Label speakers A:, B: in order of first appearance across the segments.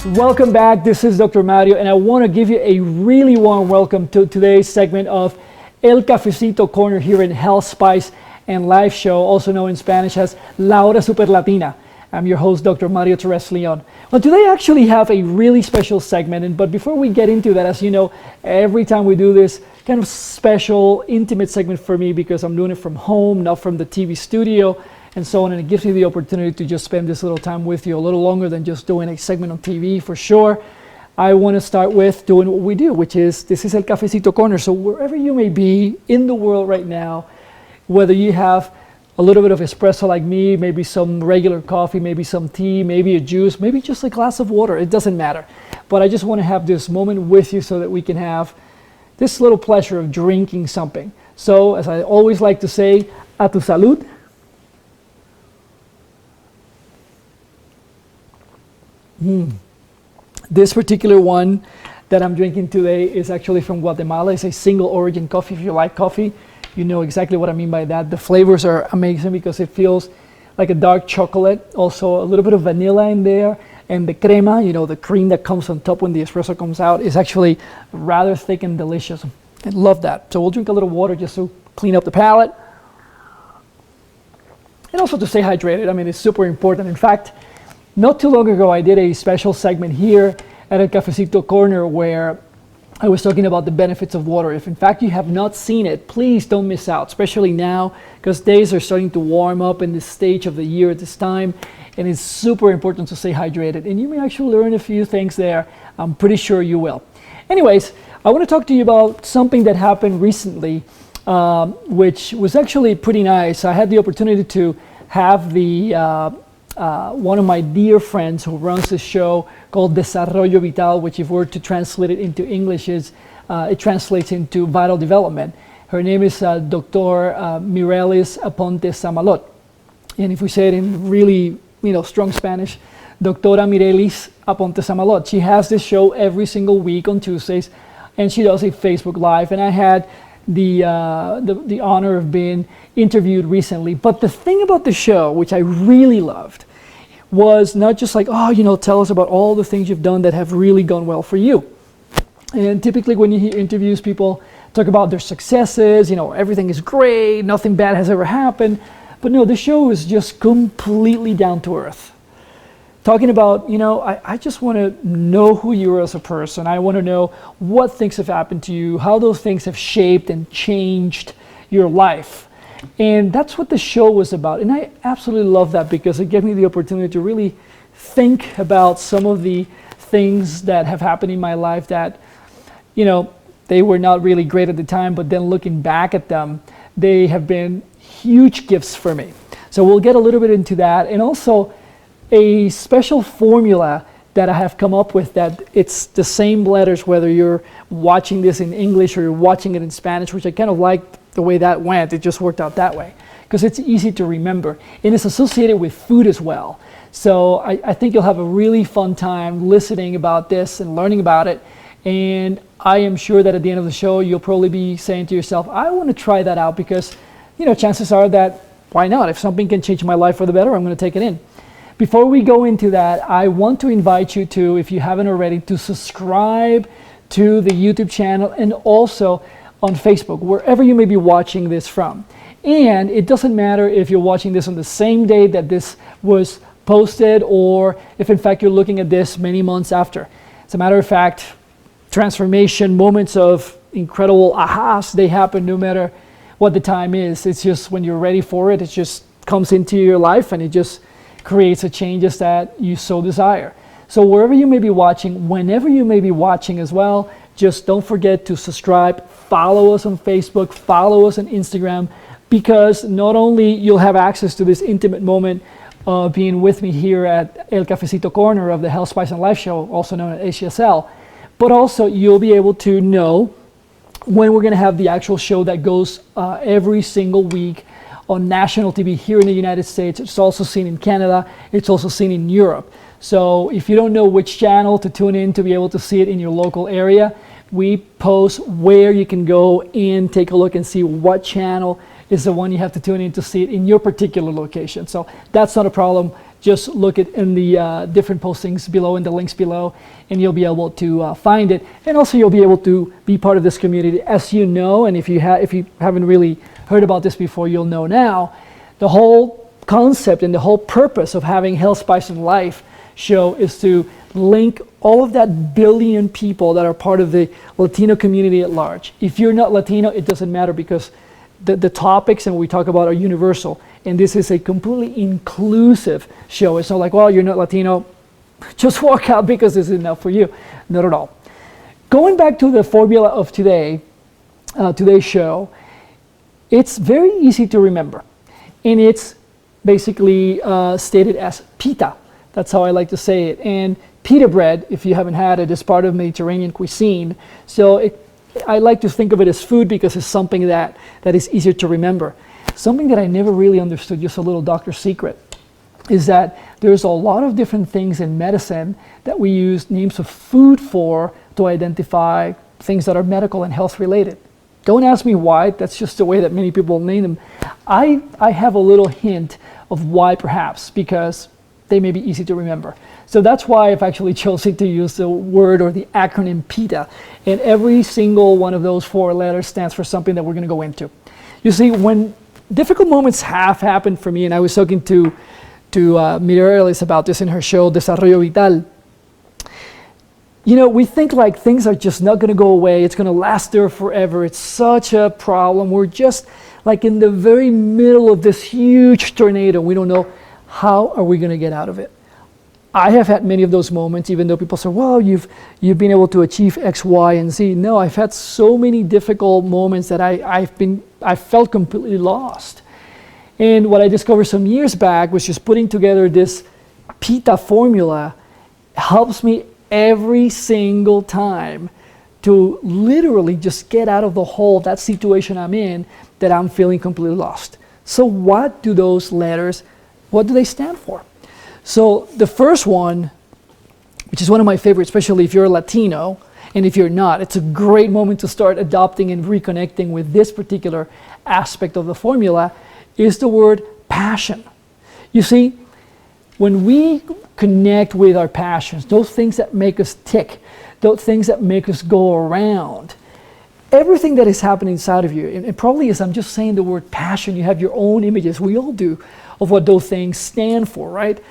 A: Welcome back. This is Dr. Mario, and I want to give you a really warm welcome to today's segment of El Cafecito Corner here in Health, Spice, and Life Show, also known in Spanish as La Hora Super Latina. I'm your host, Dr. Mario Torres Leon. Well, today I actually have a really special segment, but before we get into that, as you know, every time we do this kind of special, intimate segment for me, because I'm doing it from home, not from the TV studio, and so on, and it gives me the opportunity to just spend this little time with you a little longer than just doing a segment on TV for sure. I want to start with doing what we do, which is, this is El Cafecito Corner. So wherever you may be in the world right now, whether you have a little bit of espresso like me, maybe some regular coffee, maybe some tea, maybe a juice, maybe just a glass of water, it doesn't matter. But I just want to have this moment with you so that we can have this little pleasure of drinking something. So, as I always like to say, a tu salud. This particular one that I'm drinking today is actually from Guatemala. It's a single origin coffee. If you like coffee, you know exactly what I mean by that. The flavors are amazing because it feels like a dark chocolate, also a little bit of vanilla in there, and the crema, you know, the cream that comes on top when the espresso comes out, is actually rather thick and delicious. I love that. So we'll drink a little water just to clean up the palate. And also to stay hydrated. I mean, it's super important. In fact, not too long ago, I did a special segment here at El Cafecito Corner where I was talking about the benefits of water. If in fact you have not seen it, please don't miss out, especially now, because days are starting to warm up in this stage of the year at this time, and it's super important to stay hydrated. And you may actually learn a few things there. I'm pretty sure you will. Anyways, I want to talk to you about something that happened recently, which was actually pretty nice. I had the opportunity to have one of my dear friends who runs this show called Desarrollo Vital, which if we were to translate it into English, it translates into vital development. Her name is Dr. Mirelis Aponte Samalot. And if we say it in really strong Spanish, Doctora Mirelis Aponte Samalot. She has this show every single week on Tuesdays, and she does a Facebook Live. And I had the honor of being interviewed recently. But the thing about the show, which I really loved, was not just like, tell us about all the things you've done that have really gone well for you. And typically when you hear interviews, people talk about their successes, everything is great, nothing bad has ever happened. But no, the show is just completely down to earth. Talking about, I just want to know who you are as a person. I want to know what things have happened to you, how those things have shaped and changed your life. And that's what the show was about. And I absolutely love that because it gave me the opportunity to really think about some of the things that have happened in my life that, they were not really great at the time, but then looking back at them, they have been huge gifts for me. So we'll get a little bit into that. And also a special formula that I have come up with, that it's the same letters whether you're watching this in English or you're watching it in Spanish, which I kind of liked the way that went. It just worked out that way because it's easy to remember, and it's associated with food as well. So I think you'll have a really fun time listening about this and learning about it. And I am sure that at the end of the show, you'll probably be saying to yourself, I want to try that out because, chances are that, why not? If something can change my life for the better, I'm going to take it in. Before we go into that, I want to invite you to, if you haven't already, to subscribe to the YouTube channel and also on Facebook, wherever you may be watching this from. And it doesn't matter if you're watching this on the same day that this was posted or if in fact you're looking at this many months after. As a matter of fact, transformation, moments of incredible ahas, they happen no matter what the time is. It's just when you're ready for it, it just comes into your life and it just creates the changes that you so desire. So wherever you may be watching, whenever you may be watching as well, just don't forget to subscribe, follow us on Facebook, follow us on Instagram, because not only you'll have access to this intimate moment of being with me here at El Cafecito Corner of the Health, Spice, and Life Show, also known as HSL, but also you'll be able to know when we're going to have the actual show that goes every single week on national TV here in the United States. It's also seen in Canada. It's also seen in Europe. So if you don't know which channel to tune in to be able to see it in your local area, we post where you can go and take a look and see what channel is the one you have to tune in to see it in your particular location. So that's not a problem. just look at in the different postings below, in the links below, and you'll be able to find it. And also you'll be able to be part of this community. As you know, and if you haven't really heard about this before, you'll know now, the whole concept and the whole purpose of having Health, Spice, and Life show is to link all of that billion people that are part of the Latino community at large. If you're not Latino, it doesn't matter, because the topics and what we talk about are universal. And this is a completely inclusive show. It's not like, well, you're not Latino, just walk out because this is enough for you. Not at all. Going back to the formula of today's show, it's very easy to remember. And it's basically stated as PETA. That's how I like to say it. And pita bread, if you haven't had it, is part of Mediterranean cuisine. So I like to think of it as food because it's something that is easier to remember. Something that I never really understood, just a little doctor secret, is that there's a lot of different things in medicine that we use names of food for to identify things that are medical and health related. Don't ask me why, that's just the way that many people name them. I have a little hint of why, perhaps, because they may be easy to remember. So that's why I've actually chosen to use the word or the acronym PETA. And every single one of those 4 letters stands for something that we're going to go into. You see, when difficult moments have happened for me, and I was talking to Mireles about this in her show, Desarrollo Vital. You know, we think like things are just not going to go away. It's going to last there forever. It's such a problem. We're just like in the very middle of this huge tornado. We don't know how are we going to get out of it. I have had many of those moments, even though people say, well, you've been able to achieve X, Y, and Z. No, I've had so many difficult moments that I felt completely lost. And what I discovered some years back was just putting together this PETA formula helps me every single time to literally just get out of the hole, that situation I'm in, that I'm feeling completely lost. So what do those letters, what do they stand for? So the first one, which is one of my favorites, especially if you're a Latino, and if you're not, it's a great moment to start adopting and reconnecting with this particular aspect of the formula, is the word passion. You see, when we connect with our passions, those things that make us tick, those things that make us go around, everything that is happening inside of you, and probably as I'm just saying the word passion, you have your own images, we all do, of what those things stand for, right?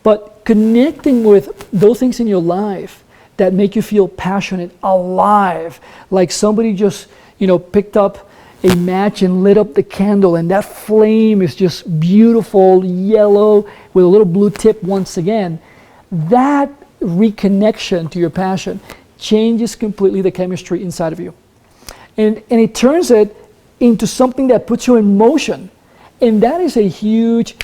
A: But connecting with those things in your life that make you feel passionate, alive, like somebody just, picked up a match and lit up the candle, and that flame is just beautiful yellow with a little blue tip once again. That reconnection to your passion changes completely the chemistry inside of you. And it turns it into something that puts you in motion. And that is a huge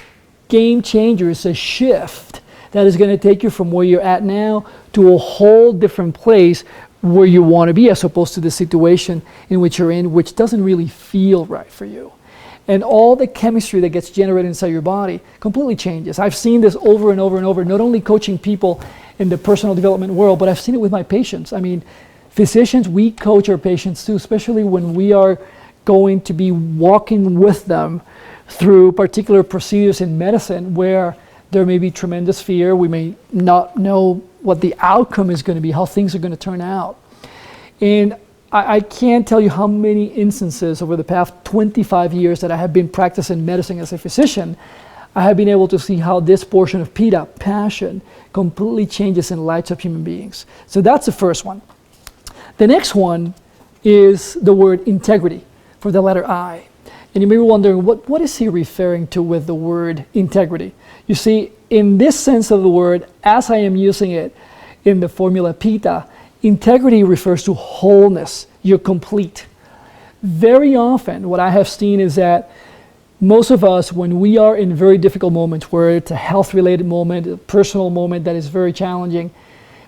A: game changer. It's a shift that is going to take you from where you're at now to a whole different place where you want to be, as opposed to the situation in which you're in, which doesn't really feel right for you. And all the chemistry that gets generated inside your body completely changes. I've seen this over and over and over, not only coaching people in the personal development world, but I've seen it with my patients. I mean, physicians, we coach our patients too, especially when we are going to be walking with them through particular procedures in medicine where there may be tremendous fear. We may not know what the outcome is going to be, how things are going to turn out. And I can't tell you how many instances over the past 25 years that I have been practicing medicine as a physician, I have been able to see how this portion of PETA, passion, completely changes in the lives of human beings. So that's the first one. The next one is the word integrity, for the letter I. And you may be wondering, what is he referring to with the word integrity? You see, in this sense of the word, as I am using it in the formula PETA, integrity refers to wholeness. You're complete. Very often, what I have seen is that most of us, when we are in very difficult moments, where it's a health-related moment, a personal moment that is very challenging,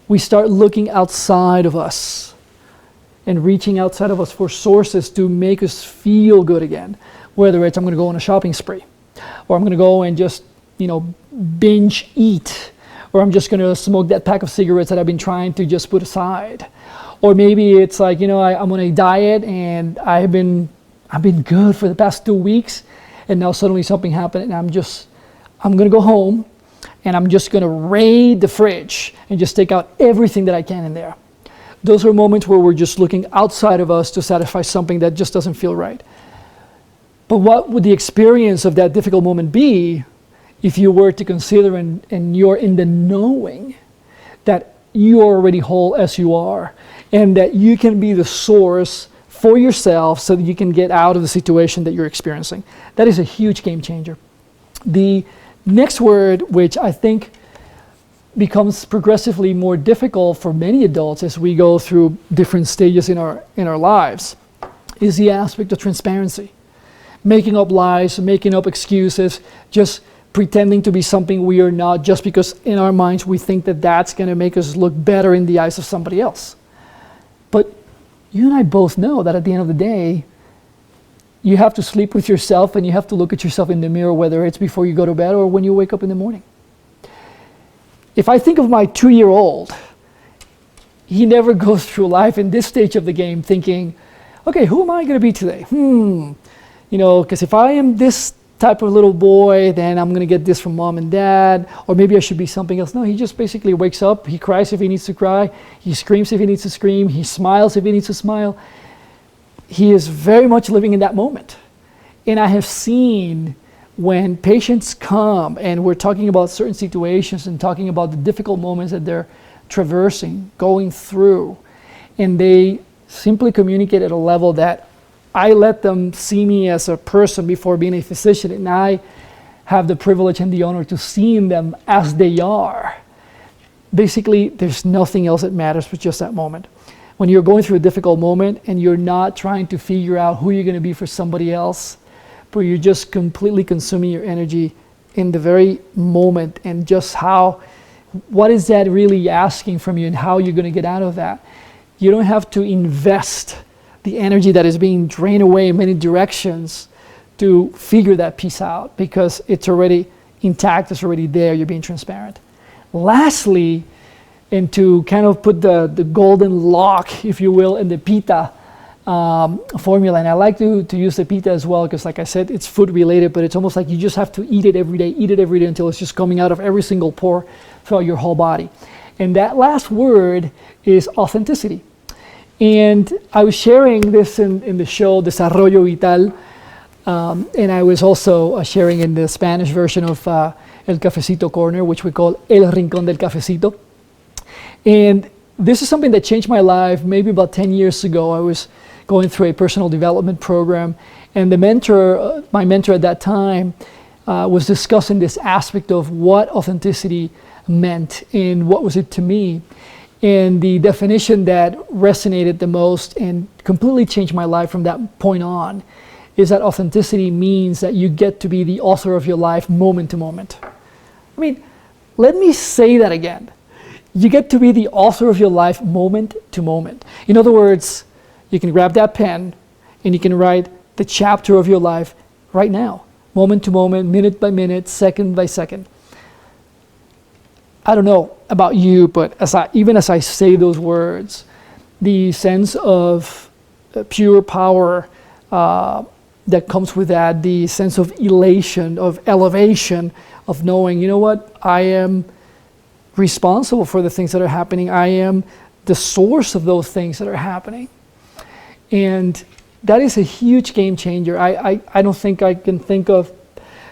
A: we start looking outside of us and reaching outside of us for sources to make us feel good again. Whether it's I'm going to go on a shopping spree, or I'm going to go and just, binge eat, or I'm just going to smoke that pack of cigarettes that I've been trying to just put aside. Or maybe it's like, I'm on a diet and I've been good for the past 2 weeks, and now suddenly something happened and I'm going to go home and I'm just going to raid the fridge and just take out everything that I can in there. Those are moments where we're just looking outside of us to satisfy something that just doesn't feel right. But what would the experience of that difficult moment be if you were to consider and you're in the knowing that you are already whole as you are, and that you can be the source for yourself so that you can get out of the situation that you're experiencing? That is a huge game changer. The next word, which I think becomes progressively more difficult for many adults as we go through different stages in our lives, is the aspect of transparency. Making up lies, making up excuses, just pretending to be something we are not, just because in our minds we think that that's going to make us look better in the eyes of somebody else. But you and I both know that at the end of the day, you have to sleep with yourself and you have to look at yourself in the mirror, whether it's before you go to bed or when you wake up in the morning. If I think of my 2-year-old, he never goes through life in this stage of the game thinking, okay, who am I going to be today? You know, because if I am this type of little boy, then I'm going to get this from mom and dad, or maybe I should be something else. No, he just basically wakes up, he cries if he needs to cry, he screams if he needs to scream, he smiles if he needs to smile. He is very much living in that moment. And I have seen when patients come and we're talking about certain situations and talking about the difficult moments that they're traversing, going through, and they simply communicate at a level that I let them see me as a person before being a physician, and I have the privilege and the honor to seeing them as they are. Basically, there's nothing else that matters but just that moment. When you're going through a difficult moment and you're not trying to figure out who you're going to be for somebody else, but you're just completely consuming your energy in the very moment, and just what is that really asking from you and how you're going to get out of that. You don't have to invest the energy that is being drained away in many directions to figure that piece out, because it's already intact, it's already there, you're being transparent. Lastly, and to kind of put the golden lock, if you will, in the PETA formula, and I like to use the PETA as well, because like I said, it's food related, but it's almost like you just have to eat it every day until it's just coming out of every single pore throughout your whole body. And that last word is authenticity. And I was sharing this in the show Desarrollo Vital, and I was also sharing in the Spanish version of El Cafecito Corner, which we call El Rincón del Cafecito. And this is something that changed my life maybe about 10 years ago. I was going through a personal development program, and the mentor, my mentor at that time, was discussing this aspect of what authenticity meant and what was it to me. And the definition that resonated the most and completely changed my life from that point on is that authenticity means that you get to be the author of your life moment to moment. I mean, let me say that again. You get to be the author of your life moment to moment. In other words, you can grab that pen and you can write the chapter of your life right now, moment to moment, minute by minute, second by second. I don't know about you, but even as I say those words, the sense of pure power that comes with that, the sense of elation, of elevation, of knowing, you know what, I am responsible for the things that are happening. I am the source of those things that are happening. And that is a huge game changer. I don't think I can think of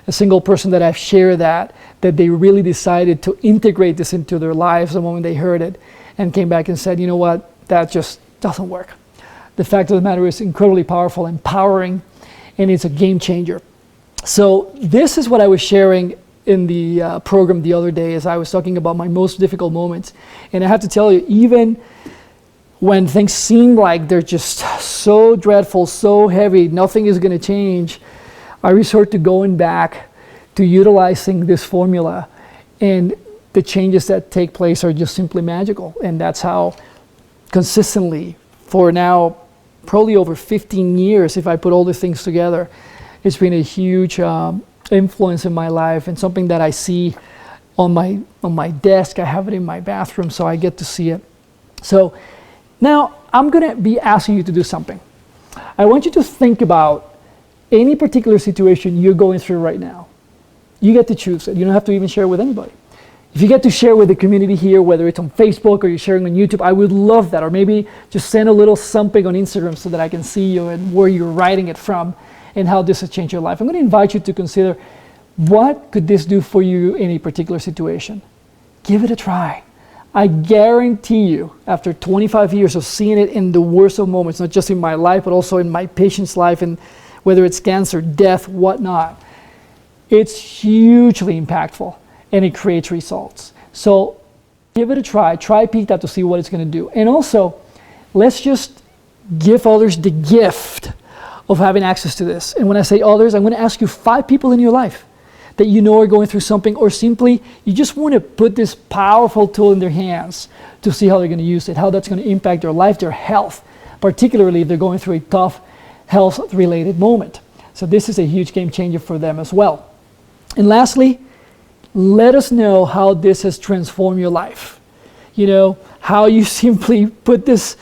A: a single person that I've shared that they really decided to integrate this into their lives the moment they heard it and came back and said, you know what, that just doesn't work. The fact of the matter is incredibly powerful, empowering, and it's a game changer. So this is what I was sharing in the program the other day as I was talking about my most difficult moments. And I have to tell you, even when things seem like they're just so dreadful, so heavy, nothing is going to change, I resort to going back to utilizing this formula, and the changes that take place are just simply magical. And that's how consistently, for now probably over 15 years, if I put all the things together, it's been a huge influence in my life, and something that I see on my desk. I have it in my bathroom, so I get to see it. So now I'm going to be asking you to do something. I want you to think about any particular situation you're going through right now. You get to choose it. You don't have to even share it with anybody. If you get to share with the community here, whether it's on Facebook or you're sharing on YouTube, I would love that. Or maybe just send a little something on Instagram so that I can see you and where you're writing it from and how this has changed your life. I'm going to invite you to consider, what could this do for you in a particular situation? Give it a try. I guarantee you, after 25 years of seeing it in the worst of moments, not just in my life, but also in my patient's life, and whether it's cancer, death, whatnot, it's hugely impactful and it creates results. So give it a try. Try PETA to see what it's going to do. And also, let's just give others the gift of having access to this. And when I say others, I'm going to ask you 5 people in your life that you know are going through something, or simply you just want to put this powerful tool in their hands to see how they're going to use it, how that's going to impact their life, their health, particularly if they're going through a tough health-related moment. So this is a huge game changer for them as well. And lastly, let us know how this has transformed your life. You know, how you simply put this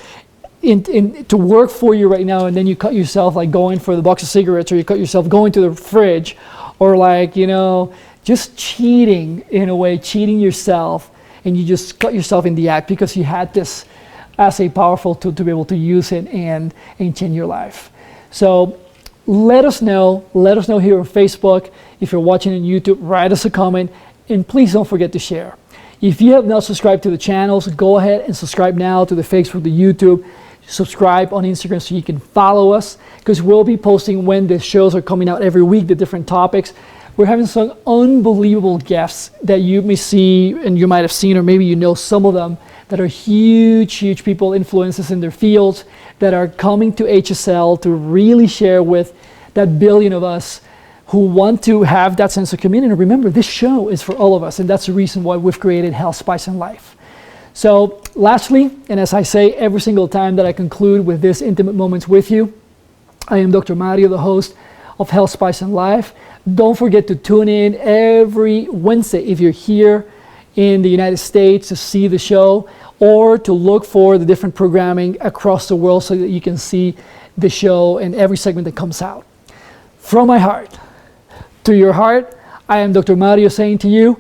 A: to work for you right now, and then you cut yourself like going for the box of cigarettes, or you cut yourself going to the fridge, or like, you know, just cheating in a way, cheating yourself, and you just cut yourself in the act because you had this as a powerful tool to be able to use it and change your life. So let us know here on Facebook. If you're watching on YouTube, write us a comment, and please don't forget to share. If you have not subscribed to the channels, go ahead and subscribe now to the Facebook, the YouTube. Subscribe on Instagram so you can follow us, because we'll be posting when the shows are coming out every week, the different topics. We're having some unbelievable guests that you may see and you might have seen, or maybe you know some of them, that are huge people, influences in their fields, that are coming to HSL to really share with that billion of us who want to have that sense of community. And remember, this show is for all of us, and that's the reason why we've created Health, Spice, and Life. So lastly, and as I say every single time that I conclude with this intimate moments with you, I am Dr. Mario, the host of Health, Spice, and Life. Don't forget to tune in every Wednesday if you're here in the United States to see the show, or to look for the different programming across the world so that you can see the show and every segment that comes out. From my heart to your heart, I am Dr. Mario saying to you,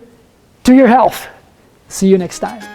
A: to your health. See you next time.